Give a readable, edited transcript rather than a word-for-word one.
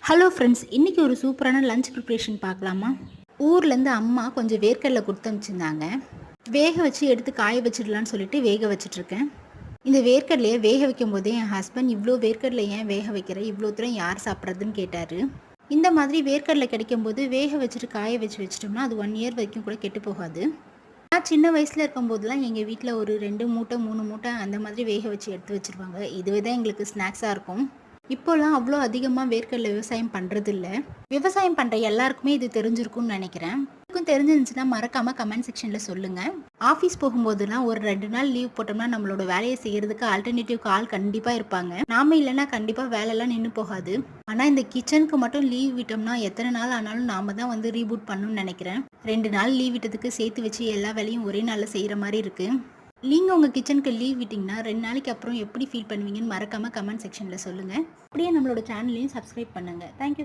Hello friends, இன்றைக்கி ஒரு சூப்பரான லஞ்ச் ப்ரிப்ரேஷன் பார்க்கலாமா? ஊர்லேருந்து அம்மா கொஞ்சம் வேர்க்கடலை கொடுத்து அனுப்பிச்சிருந்தாங்க. வேக வச்சு எடுத்து காய வச்சிடலான்னு சொல்லிட்டு வேக வச்சிட்ருக்கேன். இந்த வேர்க்கடலையை வேக வைக்கும் போதே என் ஹஸ்பண்ட் இவ்வளோ வேர்க்கடலை ஏன் வேக வைக்கிற, இவ்வளோ தூரம் யார் சாப்பிட்றதுன்னு கேட்டார். இந்த மாதிரி வேர்க்கடலை கிடைக்கும்போது வேக வச்சுட்டு காய வச்சிட்டோம்னா அது 1 இயர் வரைக்கும் கூட கெட்டு போகாது. நான் சின்ன வயசில் இருக்கும்போதெல்லாம் எங்கள் வீட்டில் ஒரு 2 மூட்டை 3 மூட்டை அந்த மாதிரி வேக வச்சு எடுத்து வச்சுருவாங்க. இதுவே தான் எங்களுக்கு ஸ்நாக்ஸாக இருக்கும். இப்போலாம் அவ்வளோ அதிகமாக வேர்க்கடலை விவசாயம் பண்ணுறதில்ல. விவசாயம் பண்ணுற எல்லாருக்குமே இது தெரிஞ்சிருக்கும்னு நினைக்கிறேன். எனக்கும் தெரிஞ்சிருந்துச்சுன்னா மறக்காமல் கமெண்ட் செக்ஷனில் சொல்லுங்கள். ஆஃபீஸ் போகும்போதெல்லாம் ஒரு 2 நாள் லீவ் போட்டோம்னா நம்மளோட வேலையை செய்கிறதுக்கு ஆல்டர்னேட்டிவ் ஆள் கண்டிப்பாக இருப்பாங்க. நாம இல்லைன்னா கண்டிப்பாக வேலைலாம் நின்று போகாது. ஆனால் இந்த கிச்சனுக்கு மட்டும் லீவ் விட்டோம்னா எத்தனை நாள் ஆனாலும் நாம தான் வந்து ரீபூட் பண்ணணும்னு நினைக்கிறேன். 2 நாள் லீவ் விட்டதுக்கு சேர்த்து வச்சு எல்லா வேலையும் ஒரே நாளில் செய்கிற மாதிரி இருக்குது. நீங்கள் உங்கள் கிச்சனுக்கு லீவ் விட்டிங்கன்னா 2 நாளைக்கு அப்புறம் எப்படி ஃபீல் பண்ணுவீங்கன்னு மறக்காமல் கமெண்ட் செக்ஷனில் சொல்லுங்கள். அப்படியே நம்மளோட சேனலையும் சப்ஸ்கிரைப் பண்ணுங்கள். தேங்க்யூ.